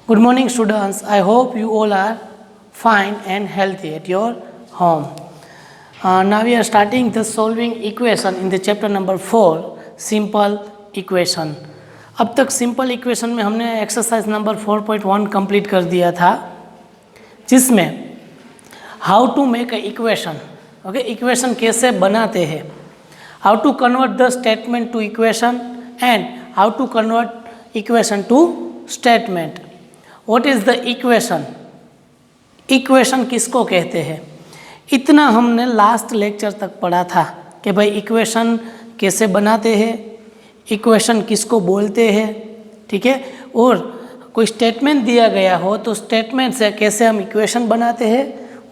Good morning, students. I hope you all are fine and healthy at your home. Now we are starting the solving equation in the chapter number 4, simple equation. अब तक simple equation में हमने exercise number 4.1 complete कर दिया था, जिसमें how to make a equation, okay, equation कैसे बनाते हैं, how to convert the statement to equation and how to convert equation to statement. What is the equation, equation किसको कहते हैं, इतना हमने लास्ट लेक्चर तक पढ़ा था कि भाई इक्वेशन कैसे बनाते हैं, इक्वेशन किसको बोलते हैं, ठीक है. और कोई स्टेटमेंट दिया गया हो तो स्टेटमेंट से कैसे हम इक्वेशन बनाते हैं,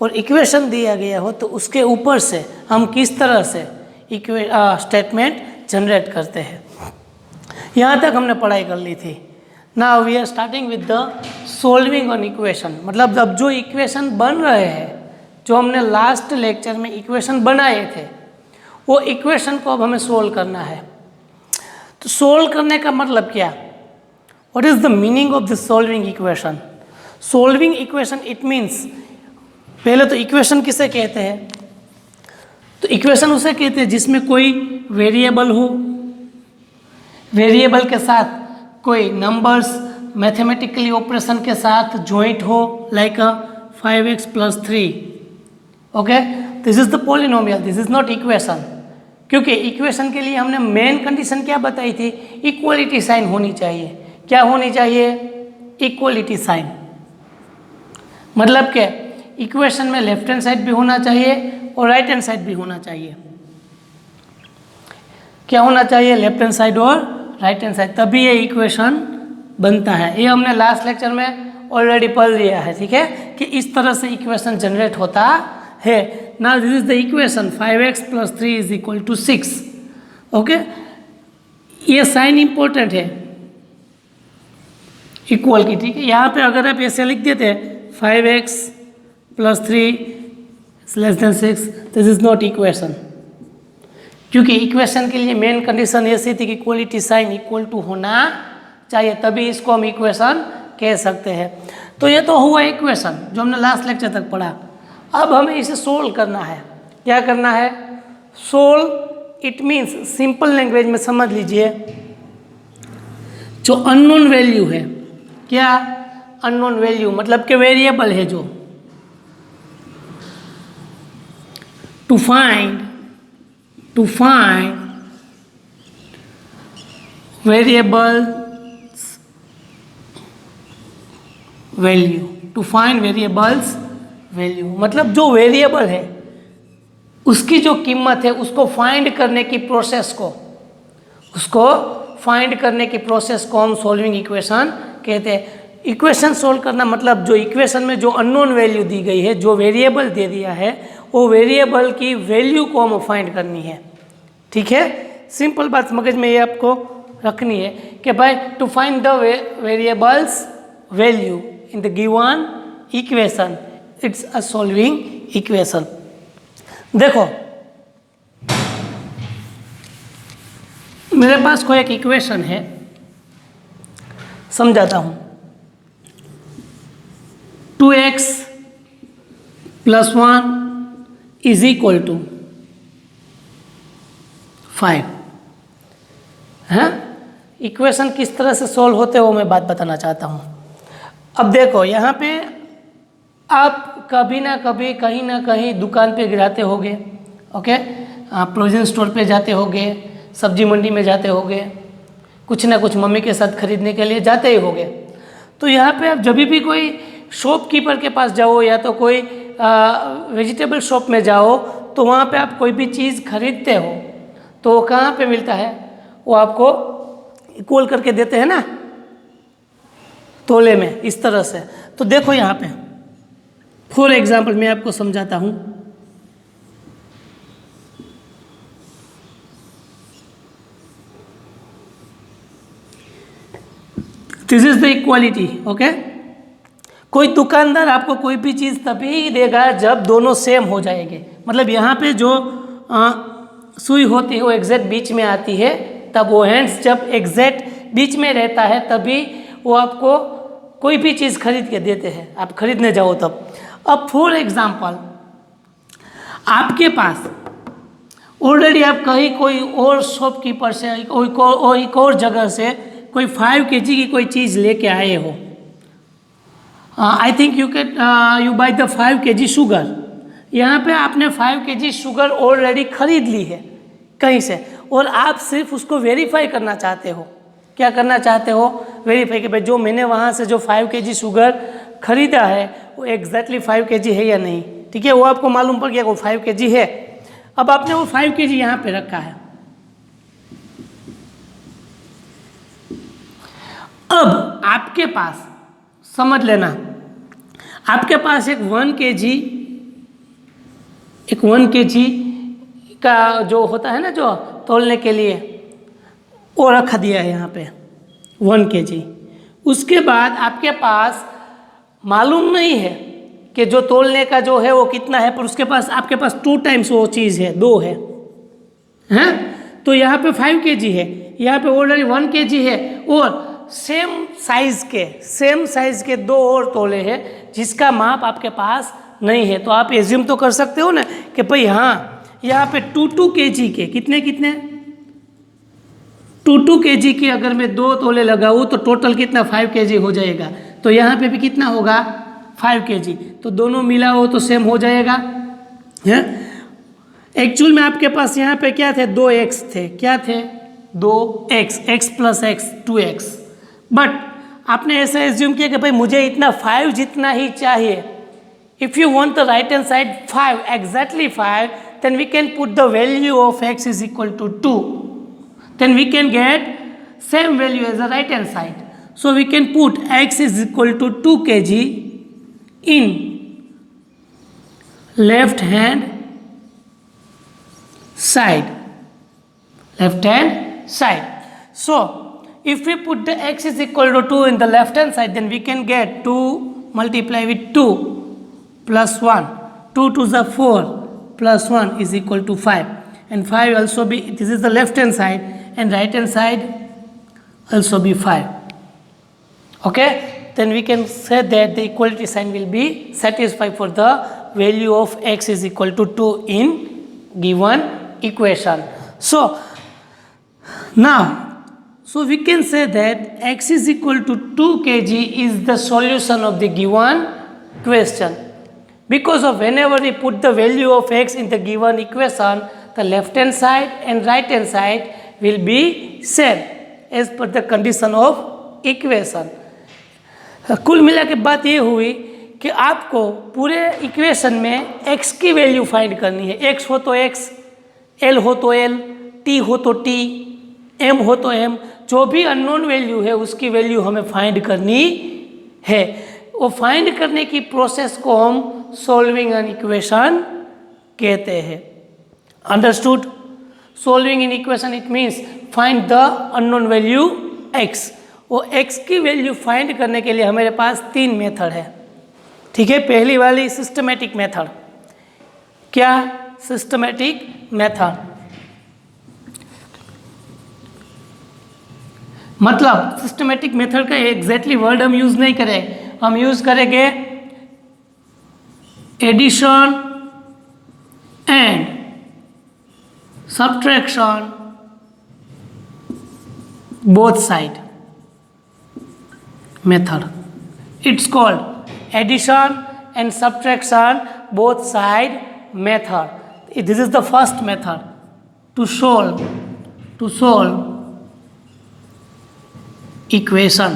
और इक्वेशन दिया गया हो तो उसके ऊपर से हम किस तरह से स्टेटमेंट जनरेट करते हैं. यहाँ तक हमने पढ़ाई कर ली थी. Now we are starting with the solving on equation. मतलब अब जो इक्वेशन बन रहे हैं, जो हमने लास्ट लेक्चर में इक्वेशन बनाए थे, वो इक्वेशन को अब हमें सोल्व करना है. तो सोल्व करने का मतलब क्या, what is the meaning of the solving equation. Solving equation it means, पहले तो इक्वेशन किसे कहते हैं, तो इक्वेशन उसे कहते हैं जिसमें कोई वेरिएबल हो, वेरिएबल के साथ कोई नंबर्स मैथमेटिकली ऑपरेशन के साथ जॉइंट हो, like 5x + 3. Okay, this is the polynomial, this is not equation. क्योंकि इक्वेशन के लिए हमने मेन कंडीशन क्या बताई थी, इक्वलिटी साइन होनी चाहिए. क्या होनी चाहिए, इक्वलिटी साइन. मतलब क्या, इक्वेशन में लेफ्ट हैंड साइड भी होना चाहिए और राइट हैंड साइड भी होना चाहिए. क्या होना चाहिए, लेफ्ट हैंड साइड और राइट हैंड साइड, तभी ये इक्वेशन बनता है. ये हमने लास्ट लेक्चर में ऑलरेडी पढ़ लिया है, ठीक है, कि इस तरह से इक्वेशन जनरेट होता है. Now this is the equation 5x + 3 = 6. Okay, ये साइन इंपॉर्टेंट है इक्वल की, ठीक है. यहाँ पे अगर आप ऐसे लिख देते हैं 5x + 3 < 6, this is not equation. क्योंकि इक्वेशन के लिए मेन कंडीशन ऐसी थी कि इक्वलिटी साइन इक्वल टू होना चाहिए, तभी इसको हम इक्वेशन कह सकते हैं. तो ये तो हुआ इक्वेशन जो हमने लास्ट लेक्चर तक पढ़ा. अब हमें इसे सोल्व करना है. क्या करना है, solve it means, simple language में समझ लीजिए, जो अननोन वैल्यू है, क्या अननोन वैल्यू मतलब कि वेरिएबल है, जो to find variables value, to find variables value मतलब जो वेरिएबल है उसकी जो कीमत है उसको फाइंड करने की प्रोसेस को, हम सॉल्विंग इक्वेशन कहते हैं. इक्वेशन सोल्व करना मतलब जो इक्वेशन में जो अननोन वैल्यू दी गई है, जो वेरिएबल दे दिया है, वो वेरिएबल की वैल्यू को हमें फाइंड करनी है. ठीक है, सिंपल बात मगज में ये आपको रखनी है कि भाई to find the variables value in the given equation, it's a solving equation. देखो, मेरे पास कोई एक इक्वेशन है, समझाता हूँ. 2x + 1 = 5 है. इक्वेशन किस तरह से सॉल्व होते हैं वो मैं बात बताना चाहता हूँ. अब देखो, यहाँ पे आप कभी ना कभी कहीं ना कहीं दुकान पे गिराते होगे, ओके, प्रोविजन स्टोर पे जाते होगे, सब्जी मंडी में जाते होगे, कुछ ना कुछ मम्मी के साथ खरीदने के लिए जाते ही होगे. तो यहाँ पे आप जब भी कोई शॉपकीपर के पास जाओ या तो कोई वेजिटेबल शॉप में जाओ, तो वहाँ पे आप कोई भी चीज़ खरीदते हो तो वो कहाँ पे मिलता है, वो आपको इक्वल करके देते हैं ना, तोले में, इस तरह से. तो देखो यहाँ पे फॉर एग्जाम्पल मैं आपको समझाता हूँ. This is the equality. Okay, कोई दुकानदार आपको कोई भी चीज़ तभी देगा जब दोनों सेम हो जाएंगे. मतलब यहाँ पे जो सुई होती है वो एग्जैक्ट बीच में आती है, तब वो हैंड्स जब एग्जैक्ट बीच में रहता है तभी वो आपको कोई भी चीज़ खरीद के देते हैं, आप खरीदने जाओ तब। अब फॉर एग्जाम्पल आपके पास ऑलरेडी आप कहीं कोई और शॉपकीपर से एक और जगह से कोई 5 kg की कोई चीज़ लेके आए हो। I think you by the 5 kg sugar. यहाँ पे आपने 5 kg शुगर ऑलरेडी खरीद ली है कहीं से, और आप सिर्फ उसको वेरीफाई करना चाहते हो। क्या करना चाहते हो? वेरीफाई कि भाई जो मैंने वहाँ से जो 5 kg शुगर खरीदा है वो एग्जैक्टली 5 kg है या नहीं। ठीक है, वो आपको मालूम पड़ गया वो 5 kg है। अब आपने वो 5 kg यहाँ पे रखा है। अब आपके पास समझ लेना, आपके पास एक 1 kg का जो होता है ना, जो तोलने के लिए, वो रखा दिया है यहाँ पे 1 kg। उसके बाद आपके पास मालूम नहीं है कि जो तोलने का जो है वो कितना है, पर उसके पास आपके पास 2 टाइम्स वो चीज़ है, 2 है, हैं? तो यहाँ पे 5 kg है, यहाँ पे ऑलरेडी 1 kg है, और सेम साइज के 2 और तोले हैं जिसका माप आपके पास नहीं है। तो आप एज्यूम तो कर सकते हो ना कि भाई हाँ, यहाँ पे 2 kg के कितने 2 kg के अगर मैं 2 तोले लगाऊँ तो टोटल कितना 5 kg हो जाएगा। तो यहाँ पे भी कितना होगा 5 kg। तो दोनों मिला हो तो सेम हो जाएगा, है? एक्चुअल में आपके पास यहाँ पे क्या थे, 2x थे, क्या थे 2x, x plus x 2x। But आपने ऐसा एज्यूम किया कि भाई मुझे इतना 5 जितना ही चाहिए। If you want the right hand side 5, exactly 5, then we can put the value of x is equal to 2. Then we can get same value as the right hand side. So we can put x is equal to 2 kg in left hand side. So if we put the x is equal to 2 in the left hand side, then we can get 2 multiply with 2 plus 1. 2 to the 4 plus 1 is equal to 5. And 5 also be, this is the left hand side, and right hand side also be 5. Okay, then we can say that the equality sign will be satisfied for the value of x is equal to 2 in given equation. So now, so we can say that x is equal to 2 kg is the solution of the given question, because of whenever we put the value of x in the given equation, the left hand side and right hand side will be same as per the condition of equation. कुल मिला के बात ये हुई कि आपको पूरे equation में x की वैल्यू फाइंड करनी है। x हो तो x, l हो तो l, t हो तो t, m हो तो m, जो भी अननोन वैल्यू है उसकी वैल्यू हमें फाइंड करनी है। वो फाइंड करने की प्रोसेस को हम सॉल्विंग एन इक्वेशन कहते हैं। Understood? Solving an equation it means find the unknown value x। वो x की वैल्यू फाइंड करने के लिए हमारे पास 3 मेथड है। ठीक है, पहली वाली सिस्टमेटिक मेथड। क्या? सिस्टमेटिक मेथड मतलब सिस्टमेटिक मेथड का एग्जैक्टली वर्ड हम यूज नहीं करें, हम यूज करेंगे addition and subtraction both side method. It's called addition and subtraction both side method. This is the first method to solve equation.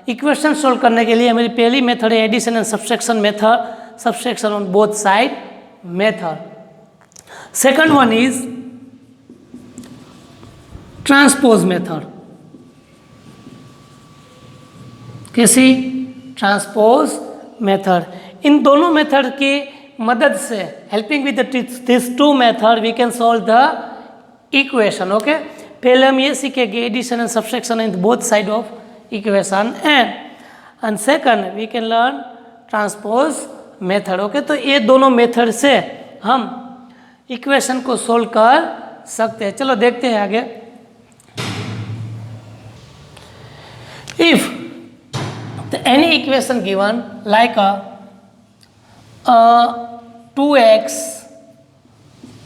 Equation solve करने के लिए हमारी पहली मेथड है addition and subtraction method, subtraction on both side method. Second one is transpose method. कैसी? Transpose method. इन दोनों method की मदद से, helping with this 2 method we can solve the equation. Okay, पहले हम ये सीखेंगे addition and subtraction in both side of equation, and second we can learn transpose method. Okay, तो ये दोनों मेथड से हम इक्वेशन को सोल्व कर सकते हैं। चलो देखते हैं आगे। If any equation given like a 2x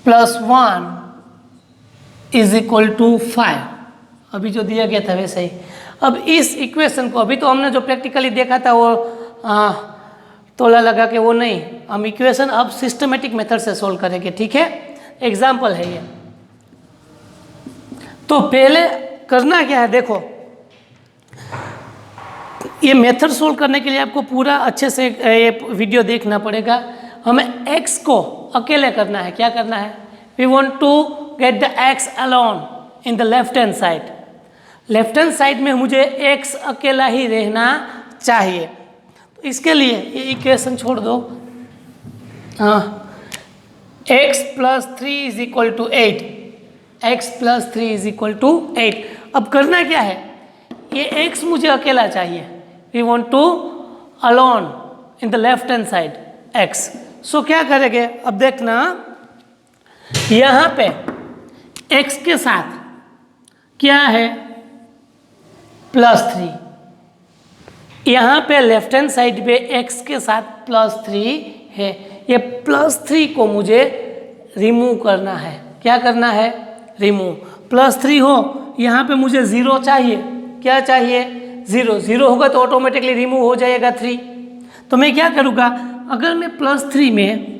plus 1 is equal to 5, अभी जो दिया गया था वैसे ही। अब इस इक्वेशन को, अभी तो हमने जो प्रैक्टिकली देखा था वो तोला लगा के वो नहीं, हम इक्वेशन अब सिस्टमेटिक मेथड से सोल्व करेंगे, ठीक है। एग्जाम्पल है ये। तो पहले करना क्या है, देखो ये मेथड सोल्व करने के लिए आपको पूरा अच्छे से ये वीडियो देखना पड़ेगा। हमें x को अकेले करना है। क्या करना है? We want to get the x alone in the left hand side. Left hand side में मुझे x अकेला ही रहना चाहिए। तो इसके लिए ये इक्वेशन छोड़ दो, x plus 3 is equal to 8, x plus 3 is equal to 8। अब करना क्या है, ये x मुझे अकेला चाहिए। We want to alone in the left hand side x। So क्या करेंगे, अब देखना यहाँ पे x के साथ क्या है, +3। यहाँ पे लेफ्ट हैंड साइड पे x के साथ +3 है। ये +3 को मुझे रिमूव करना है। क्या करना है? रिमूव। +3 हो, यहाँ पे मुझे 0 चाहिए। क्या चाहिए? 0। 0 होगा तो ऑटोमेटिकली रिमूव हो जाएगा 3। तो मैं क्या करूँगा, अगर मैं +3 में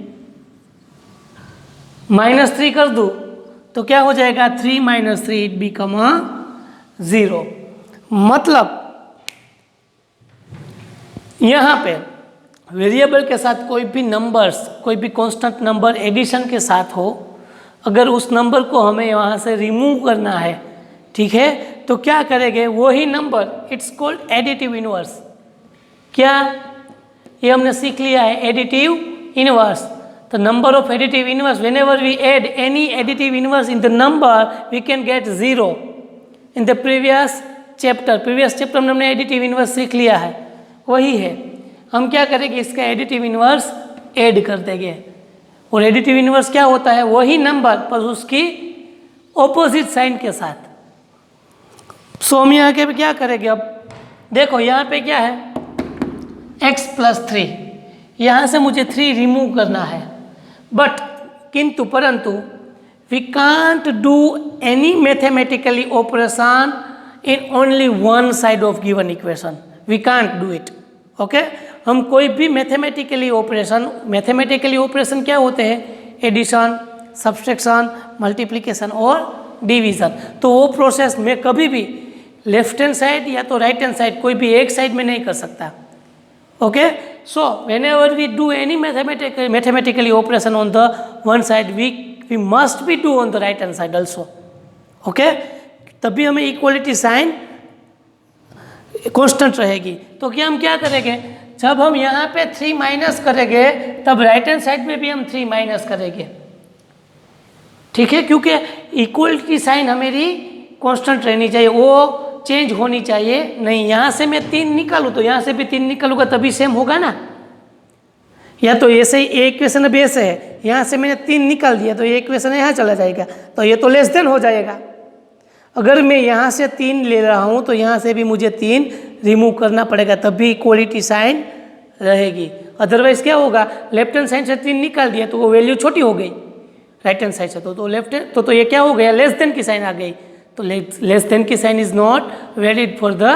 -3 कर दूँ तो क्या हो जाएगा, 3 - 3 इट बिकम 0। मतलब यहाँ पे वेरिएबल के साथ कोई भी नंबर्स, कोई भी कांस्टेंट नंबर एडिशन के साथ हो, अगर उस नंबर को हमें वहाँ से रिमूव करना है, ठीक है, तो क्या करेंगे, वही number, it's called additive inverse. क्या? ये हमने सीख लिया है, additive inverse. The number of additive inverse, whenever we add any additive inverse in the number, we can get 0. In the previous chapter में हमने additive inverse सीख लिया है, वही है। हम क्या करेंगे, इसका additive inverse ऐड कर देंगे। और additive inverse क्या होता है, वही नंबर पर उसकी ऑपोजिट साइन के साथ। सो हम यहाँ के पे क्या करेंगे, अब देखो यहाँ पे क्या है, x + 3, यहाँ से मुझे 3 रिमूव करना है। बट किंतु परंतु we can't do any mathematically operation in only one side of given equation. We can't do it. Okay, हम कोई भी मैथमेटिकली ऑपरेशन क्या होते हैं, एडिशन, सब्सट्रैक्शन, मल्टीप्लिकेशन और डिवीज़न। तो वो प्रोसेस में कभी भी लेफ्ट हैंड साइड या तो राइट हैंड साइड, कोई भी एक साइड में नहीं कर सकता। Okay, so whenever we do any mathematically operation on the one side, we must be do on the right hand side also. Okay, तभी हमें इक्वलिटी साइन कांस्टेंट रहेगी। तो क्या हम क्या करेंगे, जब हम यहाँ पे 3 माइनस करेंगे तब राइट हैंड साइड में भी हम 3 माइनस करेंगे, ठीक है, क्योंकि इक्वलिटी साइन हमारी कांस्टेंट रहनी चाहिए, वो चेंज होनी चाहिए नहीं। यहाँ से मैं 3 निकालूँ तो यहाँ से भी 3 निकालूंगा तभी सेम होगा ना। या तो ऐसे ही एक इक्वेशन अब ऐसे है, यहाँ से मैंने 3 निकाल दिया तो ये इक्वेशन यहाँ चला जाएगा, तो ये तो लेस देन हो जाएगा। अगर मैं यहाँ से 3 ले रहा हूँ तो यहाँ से भी मुझे 3 रिमूव करना पड़ेगा, तभी इक्वलिटी साइन रहेगी। अदरवाइज क्या होगा, लेफ्ट हैंड साइड से 3 निकाल दिया तो वो वैल्यू छोटी हो गई राइट हैंड साइड से, तो लेफ्ट हैंड तो ये क्या हो गया, लेस देन की साइन आ गई। तो लेस देन की sign is not valid for the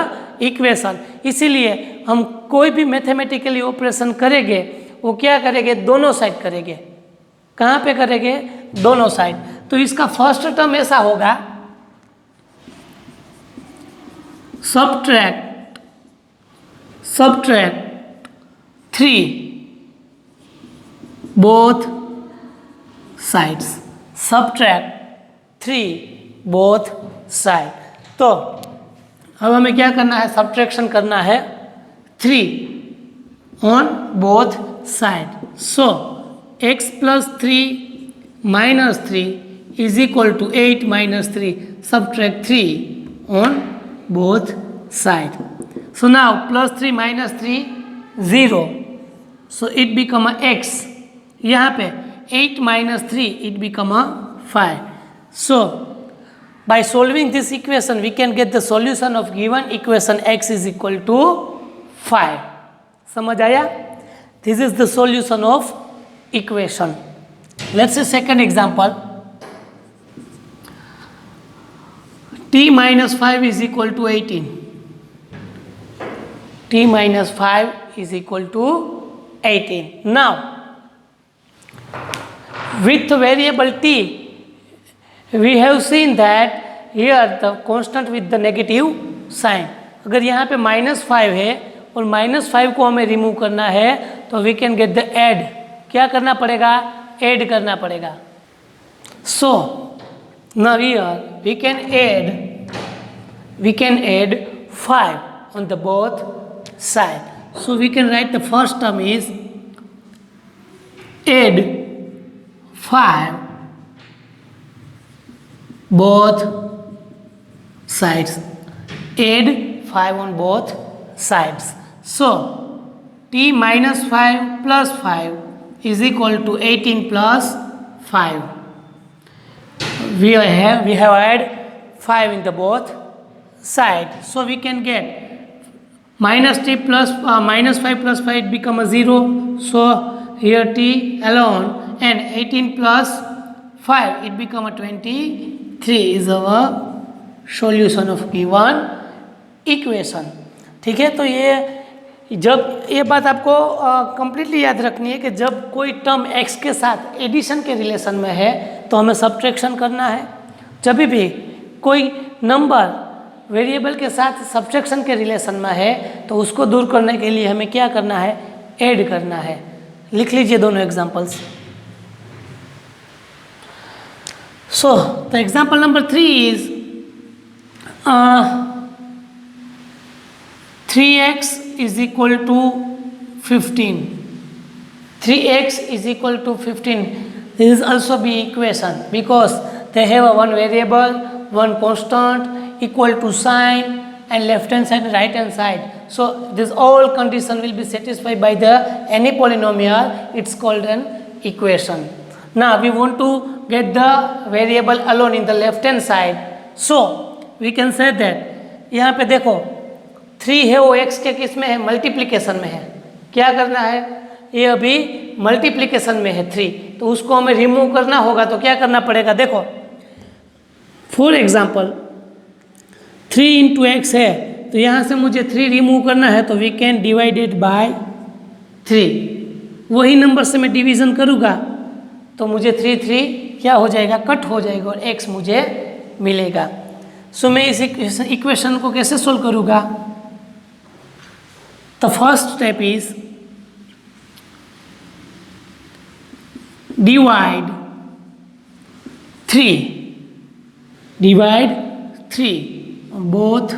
equation. इसीलिए हम कोई भी मैथमेटिकली ऑपरेशन करेंगे वो क्या करेंगे, दोनों साइड करेंगे। कहाँ पे करेंगे, दोनों साइड। तो इसका फर्स्ट टर्म ऐसा होगा, subtract 3 both sides, subtract 3 both side. तो अब हमें क्या करना है, सब्ट्रैक्शन करना है 3 on both side. So x + 3 - 3 is equal to 8 - 3, subtract 3 on both side. So now +3 - 3 0, so it become x। यहाँ पे 8 - 3 it become 5। So By solving this equation, we can get the solution of given equation x is equal to 5. समझ आया? This is the solution of equation. Let's say second example. T minus 5 is equal to 18. T minus 5 is equal to 18. Now, with variable t, we have seen that here the constant with the negative sign. अगर यहाँ पे -5 है और -5 को हमें remove करना है तो we can get the add. क्या करना पड़ेगा? ऐड करना पड़ेगा. So now here we can add 5 on the both side. So we can write the first term is add 5 both sides. Add 5 on both sides. So t minus 5 plus 5 is equal to 18 plus 5. We have add 5 in the both side. So we can get minus t plus minus 5 plus 5 become a 0. So here t alone and 18 plus 5 it become a 23 is our solution of given equation. ठीक है. तो ये बात आपको completely याद रखनी है कि जब कोई टर्म x के साथ एडिशन के रिलेशन में है तो हमें सब्ट्रैक्शन करना है. जब भी कोई नंबर वेरिएबल के साथ सब्ट्रैक्शन के रिलेशन में है तो उसको दूर करने के लिए हमें क्या करना है? ऐड करना है. लिख लीजिए दोनों examples. So the example number 3 is 3x is equal to 15. 3x is equal to 15. This is also be equation because they have a one variable, one constant, equal to sign, and left hand side and right hand side. So this all condition will be satisfied by the any polynomial. It's called an equation. Now we want to get the variable alone in the left hand side. So we can say that यहाँ पे देखो 3 है वो x के किस में है? Multiplication में है. क्या करना है? ये अभी मल्टीप्लिकेशन में है 3, तो उसको हमें रिमूव करना होगा. तो क्या करना पड़ेगा? देखो फॉर एग्जाम्पल 3 इंटू एक्स है तो यहाँ से मुझे 3 रिमूव करना है. तो वी कैन डिवाइडेड बाय 3. वही नंबर से मैं डिवीज़न करूँगा तो मुझे 3 क्या हो जाएगा? कट हो जाएगा और x मुझे मिलेगा. सो मैं इस इक्वेशन को कैसे सोल्व करूँगा? The first step is divide 3 on both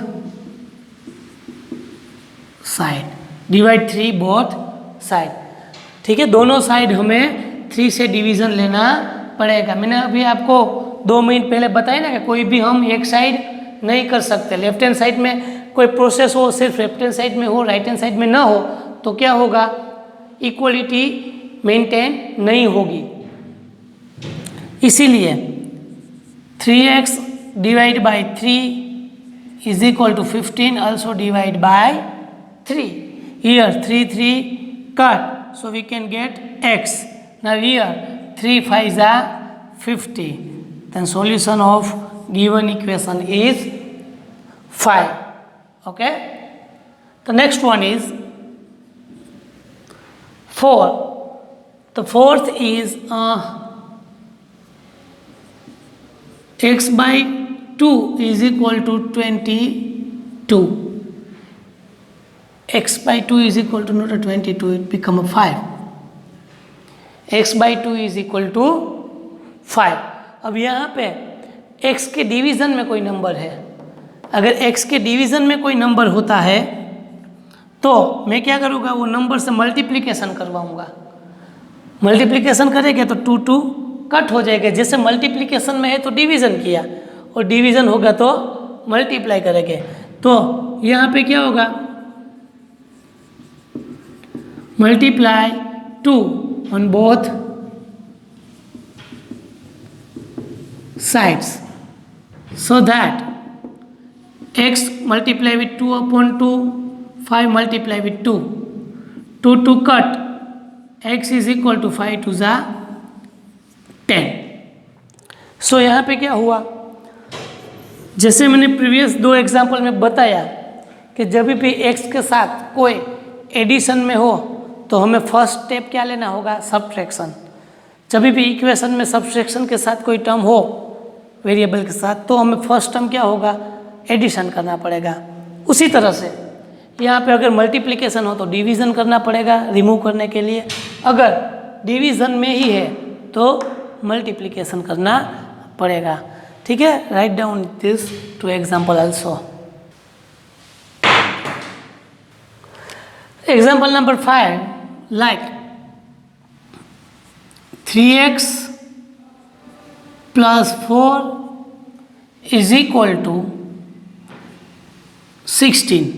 side. Divide 3 both side. ठीक है. दोनों साइड हमें 3 से डिवीज़न लेना पड़ेगा. मैंने अभी आपको 2 मिनट पहले बताया ना कि कोई भी हम एक साइड नहीं कर सकते. लेफ्ट हैंड साइड में कोई प्रोसेस हो सिर्फ लेफ्ट हैंड साइड में हो, राइट हैंड साइड में ना हो तो क्या होगा? इक्वलिटी मेंटेन नहीं होगी. इसीलिए 3x divide by 3 is equal to 15 also divide by 3. Here 3 cut so we can get x. Now here 3 5s are 50. Then solution of given equation is 5. Okay. The next one is 4. The fourth is x by 2 is equal to 22. X by 2 is equal to not a 22, it become a 5. X by 2 is equal to 5. अब यहाँ पे x के division में कोई number है. अगर x के division में कोई नंबर होता है तो मैं क्या करूँगा? वो नंबर से मल्टीप्लिकेशन करवाऊँगा. मल्टीप्लिकेशन करेंगे तो 2 कट हो जाएगा. जैसे मल्टीप्लिकेशन में है तो डिवीज़न किया और डिवीज़न होगा तो मल्टीप्लाई करेंगे. तो यहाँ पे क्या होगा? Multiply 2 on both sides. so that x multiply with 2 upon 2, 5 multiply with 2, 2 cut, x is equal to 5 to the 10. सो यहाँ पे क्या हुआ, जैसे मैंने प्रीवियस 2 एग्जाम्पल में बताया कि जब भी x के साथ कोई एडिशन में हो तो हमें फर्स्ट स्टेप क्या लेना होगा, सब्ट्रैक्शन। जब भी इक्वेशन में सब्ट्रैक्शन के साथ कोई टर्म हो वेरिएबल के साथ तो हमें फर्स्ट टर्म क्या होगा, एडिशन करना पड़ेगा। उसी तरह से यहाँ पे अगर मल्टीप्लिकेशन हो तो डिवीज़न करना पड़ेगा रिमूव करने के लिए, अगर डिवीज़न में ही है तो मल्टीप्लिकेशन करना पड़ेगा। ठीक है, write down this 2 example also. Example number 5, like 3x plus 4 is equal to 16.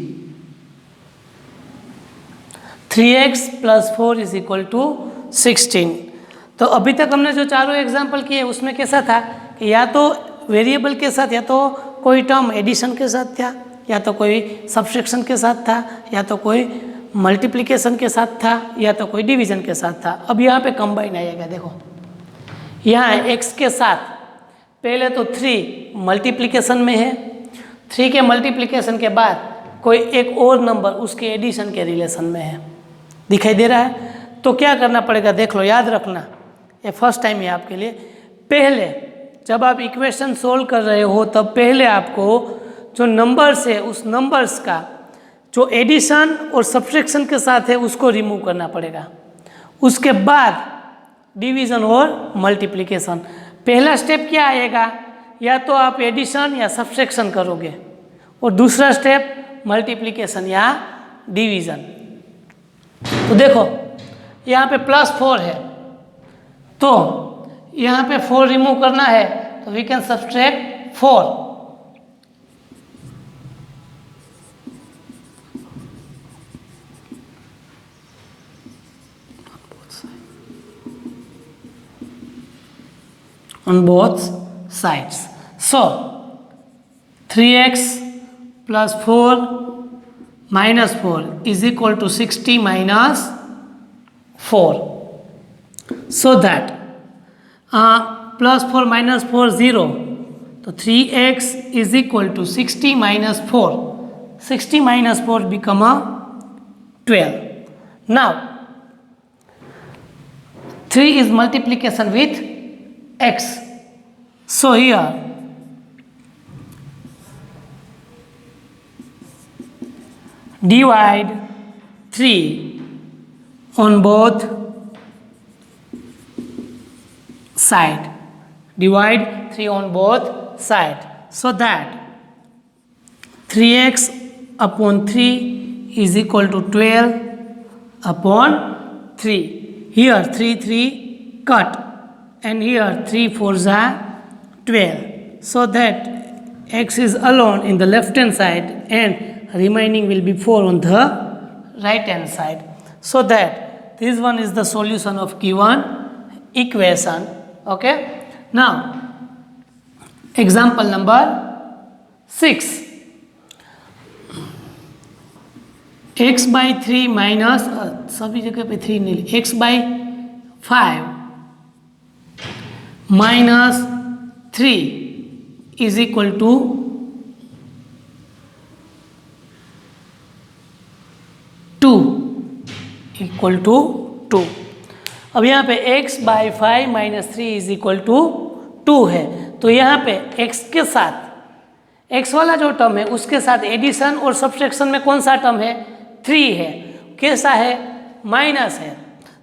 3x plus 4 is equal to 16। तो अभी तक हमने जो चारों एग्जाम्पल किए उसमें कैसा था कि या तो वेरिएबल के साथ, या तो कोई टर्म एडिशन के साथ था, या तो कोई सब्ट्रैक्शन के साथ था, या तो कोई मल्टीप्लिकेशन के साथ था, या तो कोई डिवीज़न के साथ था। अब यहाँ पे कंबाइन आएगा। देखो यहाँ x के साथ पहले तो 3 मल्टीप्लिकेशन में है, 3 के मल्टीप्लिकेशन के बाद कोई एक और नंबर उसके एडिशन के रिलेशन में है, दिखाई दे रहा है। तो क्या करना पड़ेगा, देख लो, याद रखना, ये फर्स्ट टाइम है आपके लिए। पहले जब आप इक्वेशन सोल्व कर रहे हो तब पहले आपको जो नंबर्स है उस नंबर्स का जो एडिशन और सब्ट्रैक्शन के साथ है उसको रिमूव करना पड़ेगा। उसके बाद डिवीज़न और मल्टीप्लिकेशन। पहला स्टेप क्या आएगा, या तो आप एडिशन या सब्ट्रैक्शन करोगे, और दूसरा स्टेप मल्टीप्लिकेशन या डिवीज़न। तो देखो यहाँ पे +4 है, तो यहाँ पे 4 रिमूव करना है तो we can subtract 4। on both sides. So 3x plus 4 minus 4 is equal to 60 minus 4. So that plus 4 minus 4 0. So 3x is equal to 60 minus 4. 60 minus 4 become a 12. Now 3 is multiplication with x. So here divide 3 on both side. Divide 3 on both side. So that 3x upon 3 is equal to 12 upon 3. Here 3 cut, and here 3 4s are 12, so that x is alone in the left hand side and remaining will be 4 on the right hand side. So that this one is the solution of given equation. Okay, now example number 6, x by 3 minus सभी जगह पे 3 नहीं, x by 5 minus 3 is equal to 2, equal to 2। अब यहाँ पे x by 5 minus 3 is equal to 2 है, तो यहाँ पे x के साथ x वाला जो टर्म है उसके साथ एडिशन और सब्ट्रैक्शन में कौन सा टर्म है, 3 है। कैसा है, माइनस है।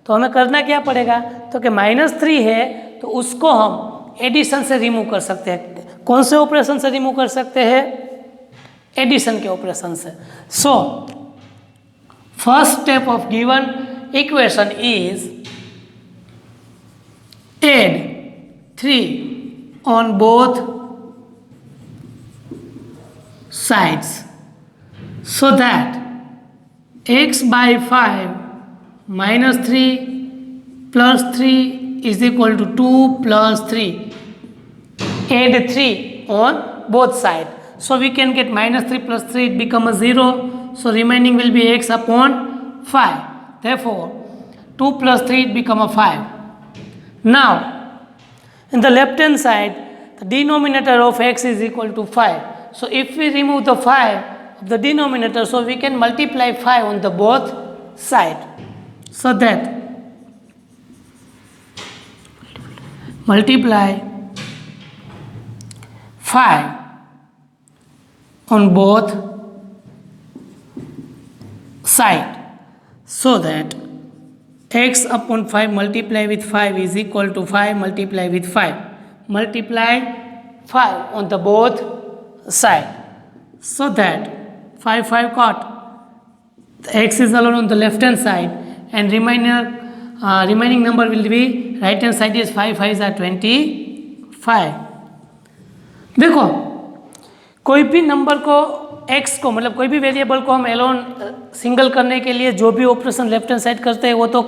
तो हमें करना क्या पड़ेगा, तो कि -3 है तो उसको हम एडिशन से रिमूव कर सकते हैं। कौन से ऑपरेशन से रिमूव कर सकते हैं, एडिशन के ऑपरेशन से। So first step of given equation is add 3 on both sides, so that x by 5 minus 3 plus 3 is equal to 2 plus 3. Add 3 on both side. So we can get -3 plus 3, it become a 0. So remaining will be x upon 5. Therefore 2 plus 3, it become a 5. Now in the left hand side, the denominator of x is equal to 5. So if we remove the 5 of the denominator, so we can multiply 5 on the both side. So that multiply 5 on both side, so that x upon 5 multiply with 5 is equal to 5 multiply with 5. Multiply 5 on the both side, so that 5 cut. The x is alone on the left hand side, and remaining number will be right hand side is 5 5 are 25. देखो कोई भी number को x को मतलब कोई भी variable को हम एलोन सिंगल करने के लिए जो भी ऑपरेशन लेफ्ट हैंड साइड करते हैं वो तो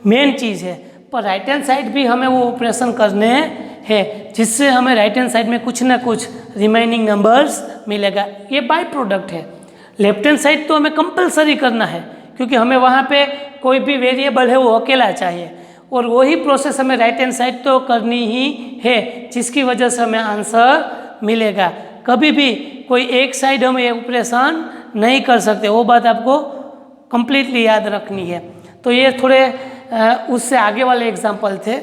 मेन चीज़ है, पर राइट हैंड साइड भी हमें वो ऑपरेशन करने हैं जिससे हमें राइट हैंड साइड में कुछ ना कुछ रिमाइनिंग नंबर्स मिलेगा। ये बाय प्रोडक्ट है। लेफ्ट हैंड साइड तो हमें कंपलसरी करना है क्योंकि हमें वहाँ पे कोई भी वेरिएबल है वो अकेला चाहिए, और वही प्रोसेस हमें राइट हैंड साइड तो करनी ही है जिसकी वजह से हमें आंसर मिलेगा। कभी भी कोई एक साइड हम ये ऑपरेशन नहीं कर सकते, वो बात आपको कंप्लीटली याद रखनी है। तो ये थोड़े उससे आगे वाले एग्जाम्पल थे।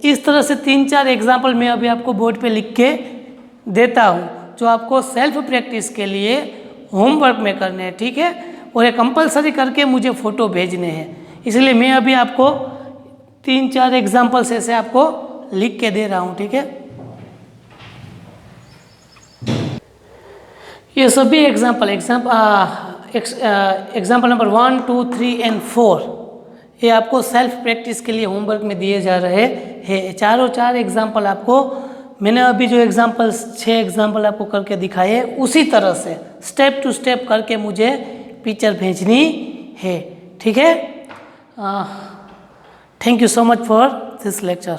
इस तरह से 3-4 एग्जाम्पल मैं अभी आपको बोर्ड पे लिख के देता हूँ जो आपको सेल्फ प्रैक्टिस के लिए होमवर्क में करने हैं, ठीक है। और ये कंपलसरी करके मुझे फ़ोटो भेजने हैं, इसलिए मैं अभी आपको 3-4 एग्जाम्पल्स ऐसे आपको लिख के दे रहा हूँ, ठीक है। ये सभी एग्जाम्पल नंबर 1, 2, 3 एंड 4 ये आपको सेल्फ प्रैक्टिस के लिए होमवर्क में दिए जा रहे हैं। चारों 4 एग्जाम्पल आपको मैंने अभी जो एग्जाम्पल्स 6 एग्जाम्पल आपको करके दिखाए उसी तरह से स्टेप टू स्टेप करके मुझे पिक्चर भेजनी है, ठीक है। Thank you so much for this lecture.